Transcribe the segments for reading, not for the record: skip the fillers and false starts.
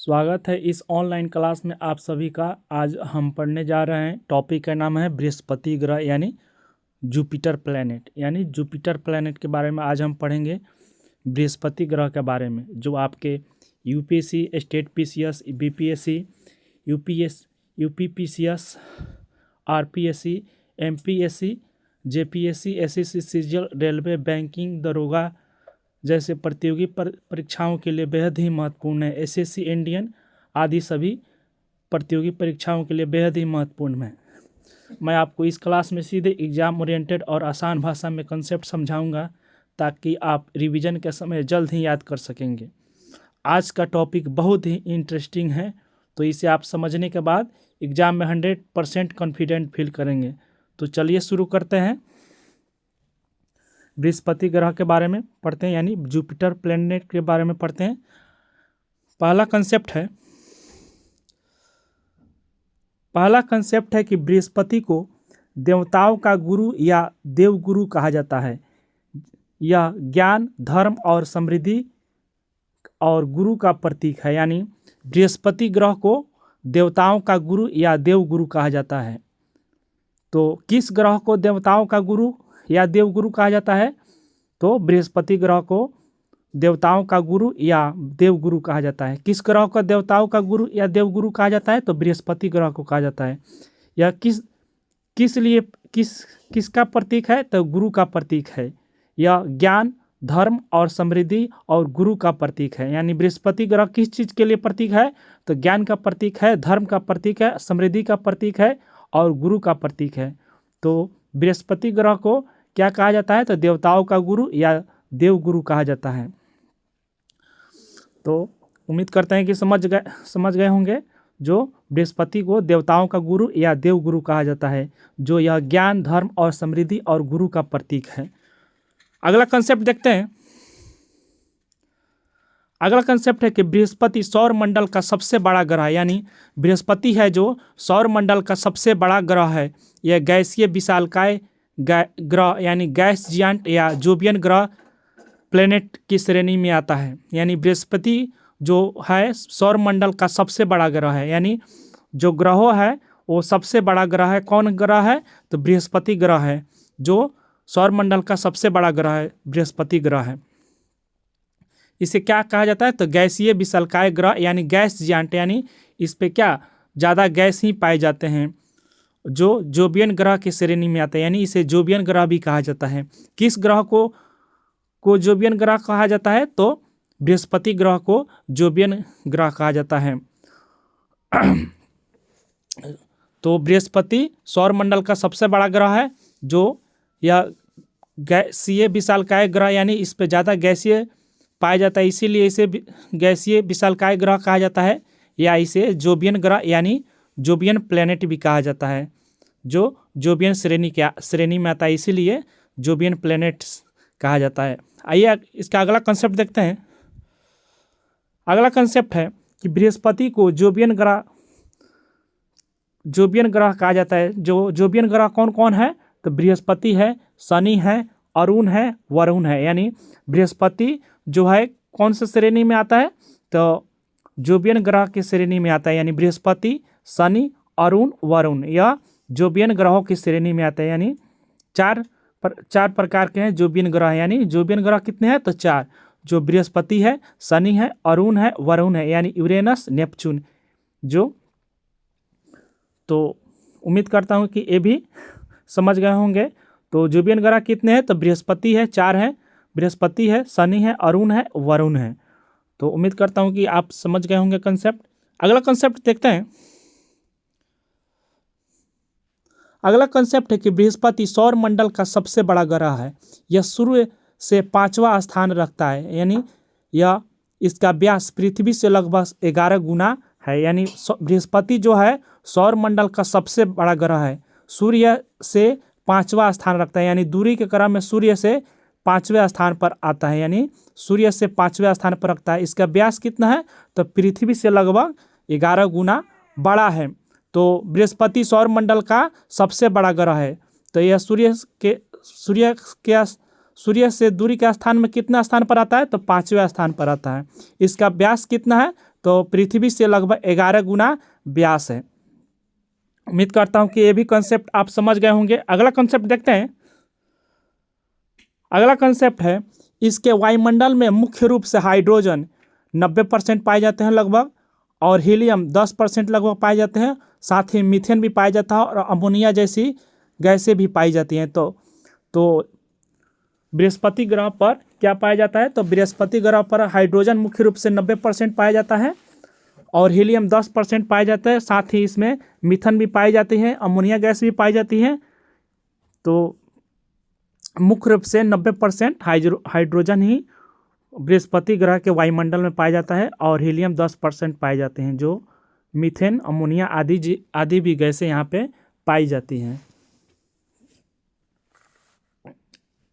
स्वागत है इस ऑनलाइन क्लास में आप सभी का। आज हम पढ़ने जा रहे हैं, टॉपिक का नाम है बृहस्पति ग्रह यानी जुपिटर प्लैनेट। यानी जुपिटर प्लैनेट के बारे में आज हम पढ़ेंगे, बृहस्पति ग्रह के बारे में, जो आपके UPSC, state PCS, BPSC, UPPCS, RPSC, MPSC, JPSC, SSC, CGL, railway, banking, दरोगा जैसे प्रतियोगी परीक्षाओं के लिए बेहद ही महत्वपूर्ण है। एसएससी, इंडियन आदि सभी प्रतियोगी परीक्षाओं के लिए बेहद ही महत्वपूर्ण है। मैं आपको इस क्लास में सीधे एग्जाम ओरिएंटेड और आसान भाषा में कंसेप्ट समझाऊंगा, ताकि आप रिवीजन के समय जल्द ही याद कर सकेंगे। आज का टॉपिक बहुत ही इंटरेस्टिंग है, तो इसे आप समझने के बाद एग्ज़ाम में 100% कॉन्फिडेंट फील करेंगे। तो चलिए शुरू करते हैं। बृहस्पति ग्रह के बारे में पढ़ते हैं, यानी जुपिटर प्लैनेट के बारे में पढ़ते हैं। पहला कंसेप्ट है कि बृहस्पति को देवताओं का गुरु या देवगुरु कहा जाता है। यह ज्ञान, धर्म और समृद्धि और गुरु का प्रतीक है। यानी बृहस्पति ग्रह को देवताओं का गुरु या देवगुरु कहा जाता है। तो किस ग्रह को देवताओं का गुरु या देवगुरु कहा जाता है? तो बृहस्पति ग्रह को देवताओं का गुरु या देवगुरु कहा जाता है। किस ग्रह को देवताओं का गुरु या देवगुरु कहा जाता है? तो बृहस्पति ग्रह को कहा जाता है। यह किसका प्रतीक है? तो गुरु का प्रतीक है। यह ज्ञान, धर्म और समृद्धि और गुरु का प्रतीक है। यानी बृहस्पति ग्रह किस चीज़ के लिए प्रतीक है? तो ज्ञान का प्रतीक है, धर्म का प्रतीक है, समृद्धि का प्रतीक है और गुरु का प्रतीक है। तो बृहस्पति ग्रह को क्या कहा जाता है? तो देवताओं का गुरु या देवगुरु कहा जाता है। तो उम्मीद करते हैं कि समझ गए होंगे। जो बृहस्पति को देवताओं का गुरु या देवगुरु कहा जाता है, जो यह ज्ञान, धर्म और समृद्धि और गुरु का प्रतीक है। अगला कंसेप्ट देखते हैं। अगला कंसेप्ट है कि बृहस्पति सौर मंडल का सबसे बड़ा ग्रह है। यानी बृहस्पति है जो सौर मंडल का सबसे बड़ा ग्रह है। यह गैसीय विशालकाय ग्रह यानी गैस जियांट या जोबियन ग्रह प्लैनेट की श्रेणी में आता है। यानी बृहस्पति जो है सौर मंडल का सबसे बड़ा ग्रह है। यानी जो ग्रहों है वो सबसे बड़ा ग्रह है। कौन ग्रह है? तो बृहस्पति ग्रह है, जो सौर मंडल का सबसे बड़ा ग्रह है, बृहस्पति ग्रह है। इसे क्या कहा जाता है? तो गैसीय विशालकाय ग्रह यानी गैस जियांट, यानी इस पे क्या ज़्यादा गैस ही पाए जाते हैं, जो जोबियन ग्रह की श्रेणी में आता है। यानी इसे जोबियन ग्रह भी कहा जाता है। किस ग्रह को जोबियन ग्रह कहा जाता है? तो बृहस्पति ग्रह को जोबियन ग्रह कहा जाता है। तो बृहस्पति सौर मंडल का सबसे बड़ा ग्रह है, जो यह गैसीय विशालकाय ग्रह यानी इस पे ज़्यादा गैसीय पाया जाता है, इसीलिए इसे गैसीय विशालकाय ग्रह कहा जाता है। या इसे जोबियन ग्रह यानी जोबियन प्लैनेट भी कहा जाता है, जो जोबियन श्रेणी में आता है, इसीलिए जोबियन प्लैनेट कहा जाता है। आइए इसका अगला कंसेप्ट देखते हैं। अगला कंसेप्ट है कि बृहस्पति को जोबियन ग्रह कहा जाता है। जो जोबियन ग्रह कौन कौन है? तो बृहस्पति है, शनि है, अरुण है, वरुण है। यानी बृहस्पति जो है कौन से श्रेणी में आता है? तो जोबियन ग्रह की श्रेणी में आता है। यानी बृहस्पति, शनि, अरुण, वरुण यह जोबियन ग्रहों की श्रेणी में आता है। यानी चार प्रकार के हैं जोबियन ग्रह। यानी जोबियन ग्रह कितने हैं? तो 4, जो बृहस्पति है, शनि है, अरुण है, वरुण है, यानी यूरेनस, नेपच्यून। तो उम्मीद करता हूँ कि ये भी समझ गए होंगे। तो जोबियन ग्रह कितने हैं? तो बृहस्पति है, 4 हैं। बृहस्पति है, शनि है, अरुण है, वरुण है। तो उम्मीद करता हूँ कि आप समझ गए होंगे कंसेप्ट। अगला कंसेप्ट देखते हैं। अगला कंसेप्ट है कि बृहस्पति सौर मंडल का सबसे बड़ा ग्रह है। यह सूर्य से 5वां स्थान रखता है। यानी इसका व्यास पृथ्वी से लगभग 11 गुना है। यानी बृहस्पति जो है सौर मंडल का सबसे बड़ा ग्रह है। सूर्य से 5वां स्थान रखता है, यानी दूरी के क्रम में सूर्य से 5वें स्थान पर आता है। यानी सूर्य से 5वें स्थान पर रखता है। इसका व्यास कितना है? तो पृथ्वी से लगभग 11 गुना बड़ा है। तो बृहस्पति सौर मंडल का सबसे बड़ा ग्रह है। तो यह सूर्य से दूरी के स्थान में कितना स्थान पर आता है? तो 5वें स्थान पर आता है। इसका व्यास कितना है? तो पृथ्वी से लगभग 11 गुना व्यास है। उम्मीद करता हूँ कि ये भी कंसेप्ट आप समझ गए होंगे। अगला कंसेप्ट देखते हैं। अगला कंसेप्ट है, इसके वायुमंडल में मुख्य रूप से हाइड्रोजन 90% पाए जाते हैं लगभग, और हीलियम 10% लगभग पाए जाते हैं। साथ ही मीथेन भी पाया जाता है और अमोनिया जैसी गैसें भी पाई जाती हैं। तो बृहस्पति ग्रह पर क्या पाया जाता है? तो बृहस्पति ग्रह पर हाइड्रोजन मुख्य रूप से 90% पाया जाता है और हीलियम 10% पाया जाता है। साथ ही इसमें मीथेन भी पाई जाती है, अमोनिया गैस भी पाई जाती है। तो मुख्य रूप से 90% हाइड्रोजन ही बृहस्पति ग्रह के वायुमंडल में पाया जाता है और हीलियम 10% पाए जाते हैं, जो मीथेन, अमोनिया आदि भी गैसें यहाँ पे पाई जाती हैं।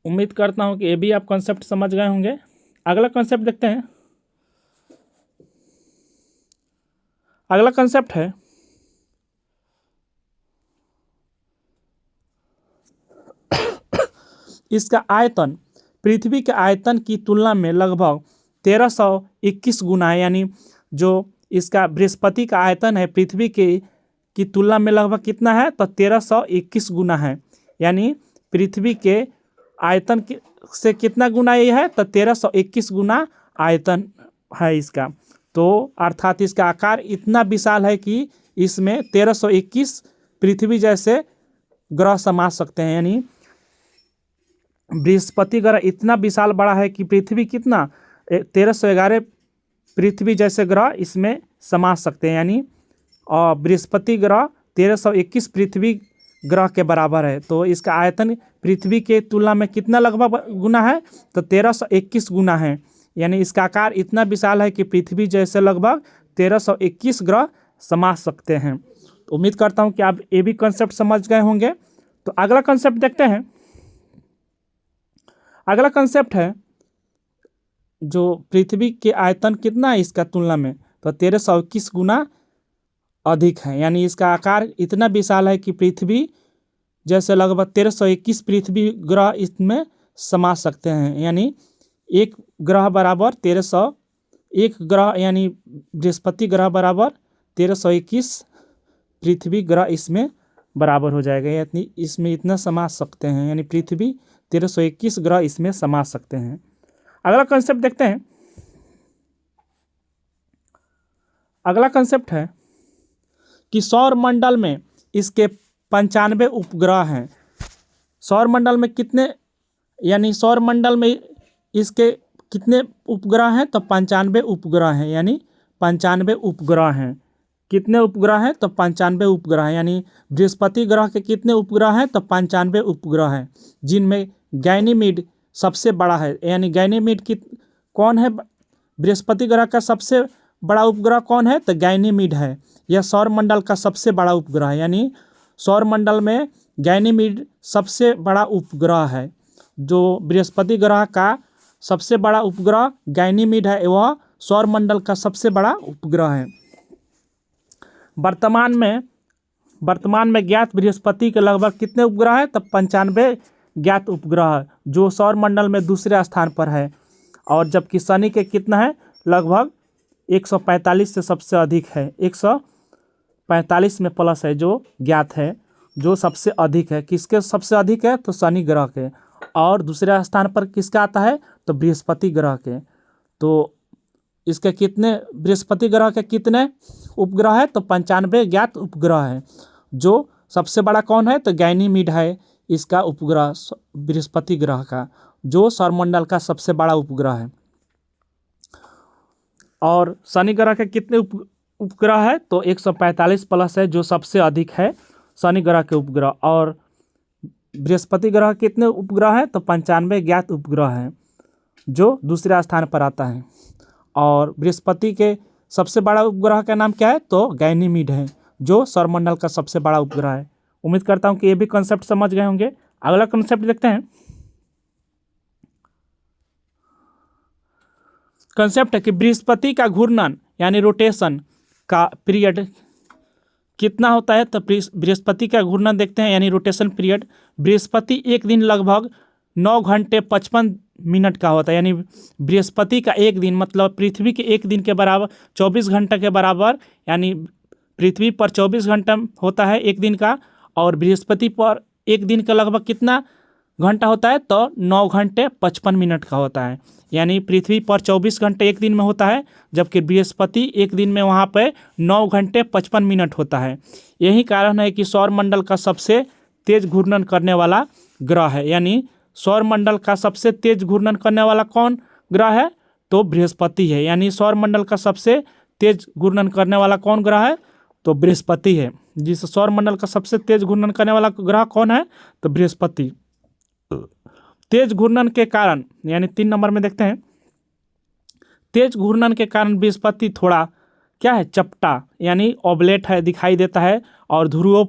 उम्मीद करता हूँ कि ये भी आप कॉन्सेप्ट समझ गए होंगे। अगला कॉन्सेप्ट देखते हैं। अगला कॉन्सेप्ट है, इसका आयतन पृथ्वी के आयतन की तुलना में लगभग 1321 गुना है। यानी जो इसका बृहस्पति का आयतन है पृथ्वी की तुलना में लगभग कितना है? तो 1321 गुना है। यानी पृथ्वी के आयतन से कितना गुना ये है? तो 1321 गुना आयतन है इसका। तो अर्थात इसका आकार इतना विशाल है कि इसमें 1321 पृथ्वी जैसे ग्रह समा सकते हैं। यानी बृहस्पति ग्रह इतना विशाल बड़ा है कि पृथ्वी कितना 1311 पृथ्वी जैसे ग्रह इसमें समा सकते हैं। यानी बृहस्पति ग्रह 1321 पृथ्वी ग्रह के बराबर है। तो इसका आयतन पृथ्वी के तुलना में कितना लगभग गुना है? तो 1321 गुना है। यानी इसका आकार इतना विशाल है कि पृथ्वी जैसे लगभग 1321 ग्रह समा सकते हैं। तो उम्मीद करता हूँ कि आप ये भी कंसेप्ट समझ गए होंगे। तो अगला कंसेप्ट देखते हैं। अगला कंसेप्ट है, जो पृथ्वी के आयतन कितना है इसका तुलना में? तो 1321 गुना अधिक है। यानी इसका आकार इतना विशाल है कि पृथ्वी जैसे लगभग 1321 पृथ्वी ग्रह इसमें समा सकते हैं। यानी एक ग्रह बराबर 1300, एक ग्रह यानी बृहस्पति ग्रह बराबर 1321 पृथ्वी ग्रह इसमें बराबर हो जाएगा। यानी इसमें इतना समा सकते हैं। यानी पृथ्वी 1321 ग्रह इसमें समा सकते हैं। अगला कंसेप्ट देखते हैं। अगला कंसेप्ट है कि सौर मंडल में इसके 95 उपग्रह हैं। सौर मंडल में कितने, यानी सौर मंडल में इसके कितने उपग्रह हैं? तो 95 उपग्रह हैं। यानी 95 उपग्रह हैं। कितने उपग्रह हैं? तो 95 उपग्रह हैं। यानी बृहस्पति ग्रह के कितने उपग्रह हैं? तो 95 उपग्रह हैं, जिनमें गैनीमीड सबसे बड़ा है। यानी गैनीमीड की कौन है? बृहस्पति ग्रह का सबसे बड़ा उपग्रह कौन है? तो गैनीमीड है। यह सौर मंडल का सबसे बड़ा उपग्रह है। यानी सौर मंडल में गैनीमीड सबसे बड़ा उपग्रह है। जो बृहस्पति ग्रह का सबसे बड़ा उपग्रह गैनीमीड है, वह सौर मंडल का सबसे बड़ा उपग्रह है। वर्तमान में ज्ञात बृहस्पति के लगभग कितने उपग्रह है? तो 95 ज्ञात उपग्रह, जो सौर मंडल में दूसरे स्थान पर है। और जबकि शनि के कितना है? लगभग 145 से सबसे अधिक है। 145 में प्लस है जो ज्ञात है, जो सबसे अधिक है। किसके सबसे अधिक है? तो शनि ग्रह के। और दूसरे स्थान पर किसका आता है? तो बृहस्पति ग्रह के। तो इसके कितने, बृहस्पति ग्रह के कितने उपग्रह है? तो 95 ज्ञात उपग्रह है। जो सबसे बड़ा कौन है? तो गैनीमीड है इसका उपग्रह, बृहस्पति ग्रह का, जो सौरमंडल का सबसे बड़ा उपग्रह है। और शनि ग्रह के कितने उपग्रह है? तो 145 प्लस है, जो सबसे अधिक है शनि ग्रह के उपग्रह। और बृहस्पति ग्रह कितने उपग्रह है? तो 95 ज्ञात उपग्रह है, जो दूसरे स्थान पर आता है। और बृहस्पति के सबसे बड़ा उपग्रह का नाम क्या है? तो गैनीमीड है, जो सौरमंडल का सबसे बड़ा उपग्रह है। उम्मीद करता हूँ कि ये भी कंसेप्ट समझ गए होंगे। अगला कंसेप्ट देखते हैं। कंसेप्ट है कि बृहस्पति का घूर्णन यानी रोटेशन का पीरियड कितना होता है? तो बृहस्पति का घूर्णन देखते हैं, यानी रोटेशन पीरियड। बृहस्पति एक दिन लगभग 9 घंटे 55 मिनट का होता है। यानी बृहस्पति का एक दिन मतलब पृथ्वी के एक दिन के बराबर 24 घंटे के बराबर, यानी पृथ्वी पर 24 घंटा होता है एक दिन का, और बृहस्पति पर एक दिन का लगभग कितना घंटा होता है, तो 9 घंटे 55 मिनट का होता है। यानी पृथ्वी पर 24 घंटे एक दिन में होता है, जबकि बृहस्पति एक दिन में वहाँ पे 9 घंटे 55 मिनट होता है। यही कारण है कि सौरमंडल का सबसे तेज घूर्णन करने वाला ग्रह है। यानी सौरमंडल का सबसे तेज घूर्णन करने वाला कौन ग्रह है, तो बृहस्पति है। यानी सौरमंडल का सबसे तेज घूर्णन करने वाला कौन ग्रह है, तो बृहस्पति है। जिस सौरमंडल का सबसे तेज घूर्णन करने वाला ग्रह कौन है, तो बृहस्पति। तेज घूर्णन के कारण, यानी 3 नंबर में देखते हैं, तेज घूर्णन के कारण बृहस्पति थोड़ा क्या है, चपटा यानी ओबलेट है, दिखाई देता है, और ध्रुवों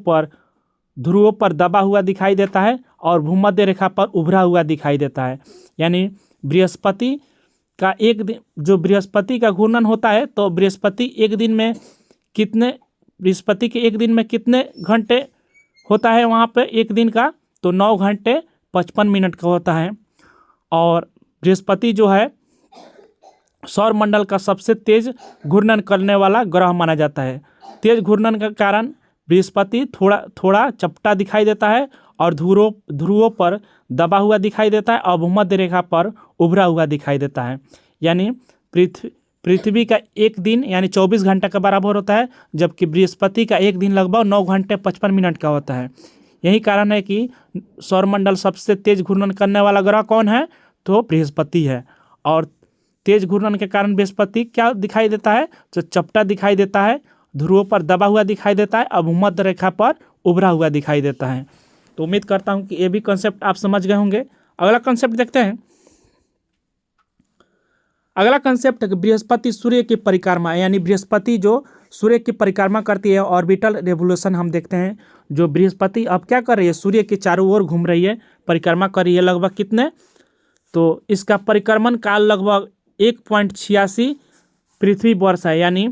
पर दबा हुआ दिखाई देता है, और भूमध्य रेखा पर उभरा हुआ दिखाई देता है। यानी बृहस्पति का एक दिन, जो बृहस्पति का घूर्णन होता है, तो बृहस्पति के एक दिन में कितने घंटे होता है वहाँ पे एक दिन का, तो 9 घंटे 55 मिनट का होता है। और बृहस्पति जो है सौरमंडल का सबसे तेज घूर्णन करने वाला ग्रह माना जाता है। तेज घूर्णन के कारण बृहस्पति थोड़ा चपटा दिखाई देता है, और ध्रुवों पर दबा हुआ दिखाई देता है, और भूमध्य रेखा पर उभरा हुआ दिखाई देता है। यानी पृथ्वी का एक दिन यानी 24 घंटे का बराबर होता है, जबकि बृहस्पति का एक दिन लगभग 9 घंटे 55 मिनट का होता है। यही कारण है कि सौरमंडल सबसे तेज घूर्णन करने वाला ग्रह कौन है, तो बृहस्पति है। और तेज घूर्णन के कारण बृहस्पति क्या दिखाई देता है, तो चपटा दिखाई देता है, ध्रुवों पर दबा हुआ दिखाई देता है, और भूमध्य रेखा पर उभरा हुआ दिखाई देता है। तो उम्मीद करता हूँ कि ये भी कंसेप्ट आप समझ गए होंगे। अगला कंसेप्ट देखते हैं। अगला कंसेप्ट है कि बृहस्पति सूर्य की परिक्रमा, यानी बृहस्पति जो सूर्य की परिक्रमा करती है, ऑर्बिटल रेवोल्यूशन हम देखते हैं। जो बृहस्पति अब क्या कर रही है, सूर्य के चारों ओर घूम रही है, परिक्रमा कर रही है लगभग कितने, तो इसका परिक्रमण काल लगभग 1.86 पृथ्वी वर्ष है, यानी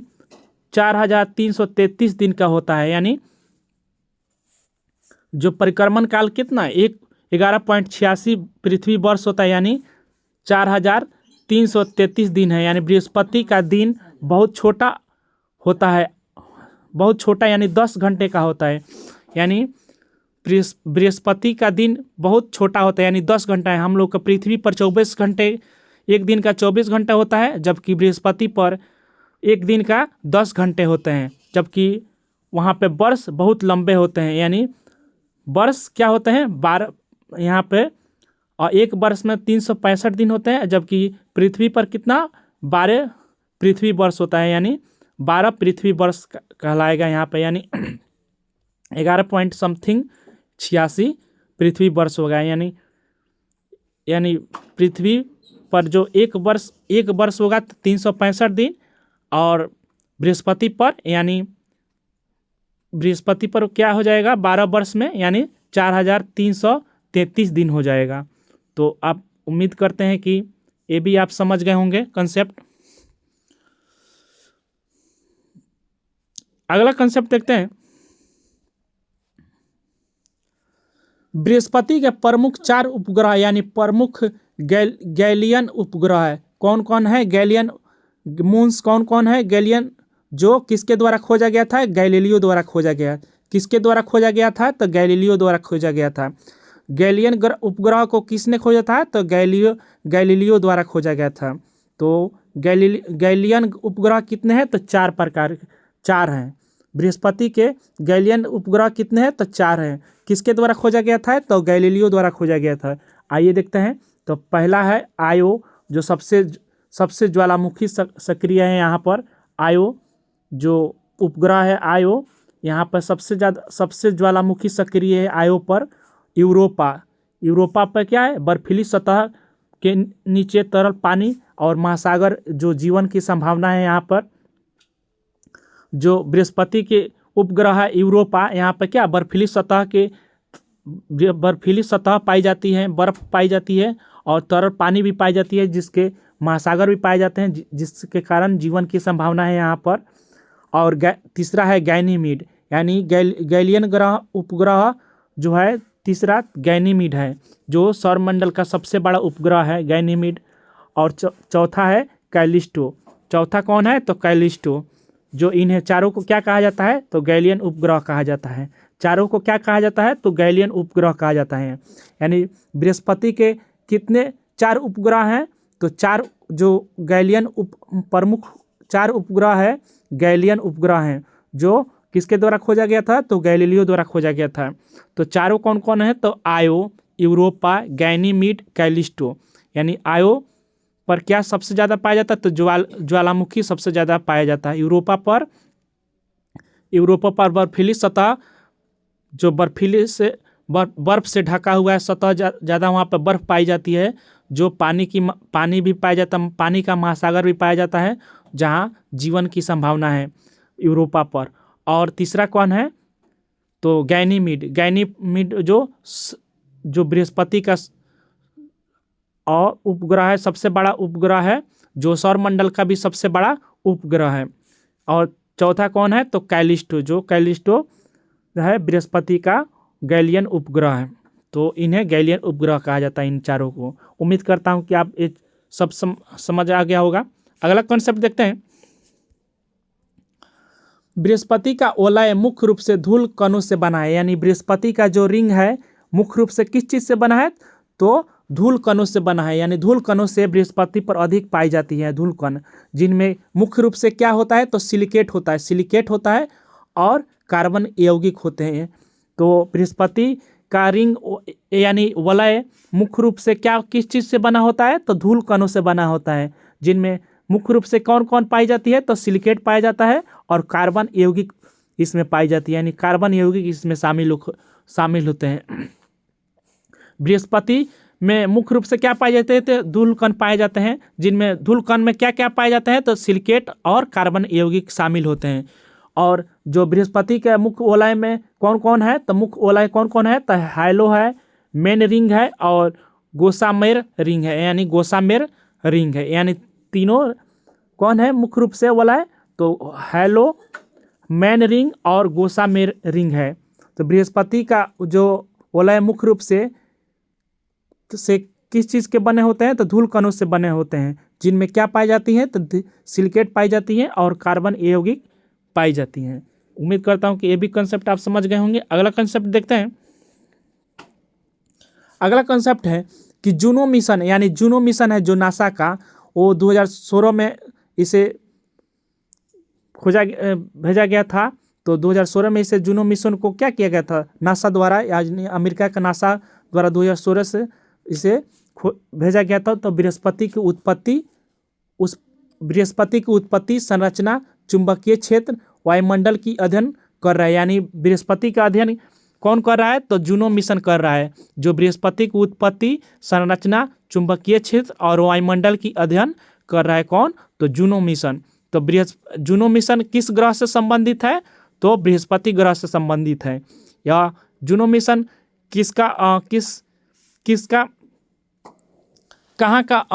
4333 दिन का होता है। यानी जो परिक्रमण काल कितना है, 11.86 पृथ्वी वर्ष होता है, यानी 4333 दिन है। यानी बृहस्पति का दिन बहुत छोटा होता है, बहुत छोटा यानी 10 घंटे का होता है। यानी बृहस्पति का दिन बहुत छोटा होता है, यानी 10 घंटा है। हम लोग का पृथ्वी पर 24 घंटे, एक दिन का 24 घंटा होता है, जबकि बृहस्पति पर एक दिन का 10 घंटे होते हैं। जबकि वहाँ पे वर्ष बहुत लंबे होते हैं, यानी वर्ष क्या होते हैं 12 यहाँ पे, और एक वर्ष में 365 दिन होते हैं, जबकि पृथ्वी पर कितना 12 पृथ्वी वर्ष होता है, यानी 12 पृथ्वी वर्ष कहलाएगा यहाँ पे। यानी 11 पॉइंट समथिंग 86 पृथ्वी वर्ष होगा। यानी पृथ्वी पर जो एक वर्ष होगा तो 365 दिन, और बृहस्पति पर क्या हो जाएगा 12 वर्ष में, यानी 4333 दिन हो जाएगा। तो आप उम्मीद करते हैं कि ये भी आप समझ गए होंगे कंसेप्ट। अगला कंसेप्ट देखते हैं। बृहस्पति के प्रमुख 4 उपग्रह यानी प्रमुख गैलियन उपग्रह है। कौन कौन है गैलियन मून्स, कौन कौन है गैलियन, जो किसके द्वारा गैलीलियो द्वारा खोजा गया। किसके द्वारा खोजा गया था, तो गैलीलियो द्वारा खोजा गया था। गैलियन उपग्रह को किसने खोजा था, तो गैलीलियो द्वारा खोजा गया था। तो गैलियन उपग्रह कितने हैं, तो 4 हैं। बृहस्पति के गैलियन उपग्रह कितने हैं, तो 4 हैं। किसके द्वारा खोजा गया था, तो गैलीलियो द्वारा खोजा गया था। आइए देखते हैं। तो पहला है आयो, जो सबसे ज्वालामुखी सक्रिय है यहाँ पर। आयो जो उपग्रह है, आयो यहाँ पर सबसे ज्वालामुखी सक्रिय है। आयो पर यूरोपा पर क्या है, बर्फीली सतह के नीचे तरल पानी और महासागर, जो जीवन की संभावना है यहाँ पर। जो बृहस्पति के उपग्रह है यूरोपा, यहाँ पर क्या बर्फीली सतह पाई जाती है, बर्फ पाई जाती है, और तरल पानी भी पाई जाती है, जिसके महासागर भी पाए जाते हैं, जिसके कारण जीवन की संभावना है यहाँ पर। और तीसरा है गैनीमीड, यानी गैलियन उपग्रह जो है तीसरा गैनीमीड है जो सौरमंडल का सबसे बड़ा उपग्रह है, गैनीमीड। और चौथा है कैलिस्टो। चौथा कौन है? तो कैलिस्टो। जो इन्हें चारों को क्या कहा जाता है? तो गैलियन उपग्रह कहा जाता है। चारों को क्या कहा जाता है? तो गैलियन उपग्रह कहा जाता है। यानी बृहस्पति के कितने 4 उपग्रह हैं? तो 4 जो गैलियन प्रमुख 4 उपग्रह है, गैलियन उपग्रह हैं जो किसके द्वारा खोजा गया था? तो गैलीलियो द्वारा खोजा गया था। तो चारों कौन कौन है? तो आयो, यूरोपा, गैनीमीड, कैलिस्टो। यानी आयो पर क्या सबसे ज़्यादा पाया जाता है? तो ज्वालामुखी सबसे ज़्यादा पाया जाता है। यूरोपा पर बर्फीली सतह, जो बर्फीली से बर्फ से ढका हुआ है सतह, ज़्यादा वहाँ पर बर्फ़ पाई जाती है। जो पानी भी पाया जाता है, पानी का महासागर भी पाया जाता है जहाँ जीवन की संभावना है यूरोपा पर। और तीसरा कौन है? तो गैनीमीड जो बृहस्पति का और उपग्रह है, सबसे बड़ा उपग्रह है, जो सौरमंडल का भी सबसे बड़ा उपग्रह है। और चौथा कौन है? तो कैलिस्टो, जो कैलिस्टो है बृहस्पति का गैलियन उपग्रह है। तो इन्हें गैलियन उपग्रह कहा जाता है, इन चारों को। उम्मीद करता हूँ कि आप ये सब समझ आ गया होगा। अगला कॉन्सेप्ट देखते हैं। बृहस्पति का वलय मुख्य रूप से धूल कणों से बना है। यानी बृहस्पति का जो रिंग है मुख्य रूप से किस चीज़ से बना है? तो धूल कणों से बना है। यानी धूल कणों से बृहस्पति पर अधिक पाई जाती है धूल कण, जिनमें मुख्य रूप से क्या होता है? तो सिलिकेट होता है और कार्बन यौगिक होते हैं। तो बृहस्पति का रिंग यानी वलय मुख्य रूप से किस चीज़ से बना होता है? तो धूल कणों से बना होता है, जिनमें मुख्य रूप से कौन कौन पाई जाती है? तो सिलिकेट पाया जाता है और कार्बन यौगिक इसमें पाई जाती है। यानी कार्बन यौगिक इसमें शामिल होते हैं। बृहस्पति में मुख्य रूप से क्या पाए जाते हैं? तो धूल कण पाए जाते हैं, जिनमें धूल कण में क्या क्या पाए जाते हैं? तो सिलिकेट और कार्बन यौगिक शामिल होते हैं। और जो बृहस्पति के मुख्य वलय में कौन कौन है? तो मुख्य वलय कौन कौन है? तो हाइलो है, मेन रिंग है और गोसामेर रिंग है। यानी तीनों कौन है मुख्य रूप से वलय? तो हाइलो, मेन रिंग और गोसामेर रिंग है। तो बृहस्पति का जो वलय मुख्य रूप से किस चीज़ के बने होते हैं? तो धूल कणों से बने होते हैं, जिनमें क्या पाई जाती है? तो सिलिकेट पाई जाती है और कार्बन यौगिक पाई जाती हैं। उम्मीद करता हूं कि ये भी कंसेप्ट आप समझ गए होंगे। अगला कंसेप्ट देखते हैं। अगला कंसेप्ट है कि जूनो मिशन, यानी जूनो मिशन है जो नासा का, वो 2016 में इसे भेजा गया था। तो 2016 में इसे जूनो मिशन को क्या किया गया था? नासा द्वारा, यानी अमेरिका का नासा द्वारा 2016 से इसे भेजा गया था। तो बृहस्पति की उत्पत्ति, संरचना, चुंबकीय क्षेत्र, वायुमंडल की अध्ययन कर रहा है। यानी बृहस्पति का अध्ययन कौन कर रहा है? तो जूनो मिशन कर रहा है, जो बृहस्पति की उत्पत्ति, संरचना, चुंबकीय क्षेत्र और वायुमंडल की अध्ययन कर रहा है। कौन? तो जूनो मिशन। तो जूनो मिशन किस ग्रह से संबंधित है? तो बृहस्पति ग्रह से संबंधित है। या जूनो मिशन कहाँ का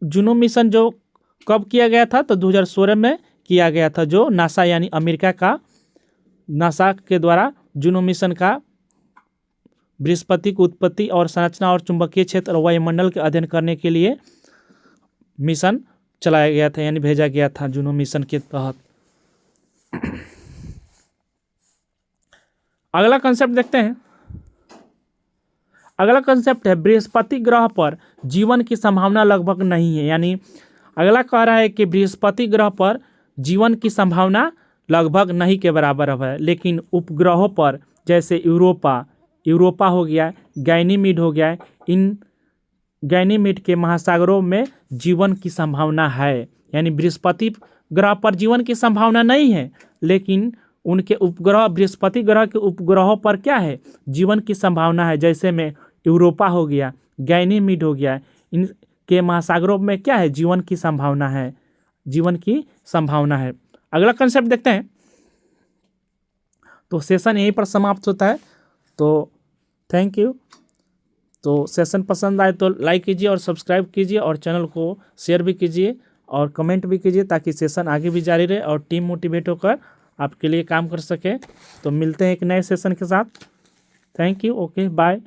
जूनो मिशन जो कब किया गया था? तो 2016 में किया गया था, जो नासा यानी अमेरिका का नासा के द्वारा जूनो मिशन का बृहस्पति की उत्पत्ति और संरचना और चुंबकीय क्षेत्र और वायुमंडल के अध्ययन करने के लिए मिशन चलाया गया था, यानी भेजा गया था जूनो मिशन के तहत। अगला कंसेप्ट देखते हैं। अगला कंसेप्ट है बृहस्पति ग्रह पर जीवन की संभावना लगभग नहीं है। यानी अगला कह रहा है कि बृहस्पति ग्रह पर जीवन की संभावना लगभग नहीं के बराबर है, लेकिन उपग्रहों पर जैसे यूरोपा हो गया, गैनीमीड हो गया, इन गैनीमीड के महासागरों में जीवन की संभावना है। यानी बृहस्पति ग्रह पर जीवन की संभावना नहीं है, लेकिन उनके उपग्रह, बृहस्पति ग्रह के उपग्रहों पर क्या है? जीवन की संभावना है। जैसे में यूरोपा हो गया, गैनीमीड हो गया, इनके महासागरों में क्या है? जीवन की संभावना है। अगला कंसेप्ट देखते हैं। तो सेशन यहीं पर समाप्त होता है। तो थैंक यू। तो सेशन पसंद आए तो लाइक कीजिए और सब्सक्राइब कीजिए और चैनल को शेयर भी कीजिए और कमेंट भी कीजिए, ताकि सेशन आगे भी जारी रहे और टीम मोटिवेट होकर आपके लिए काम कर सके। तो मिलते हैं एक नए सेशन के साथ। Thank you, okay bye.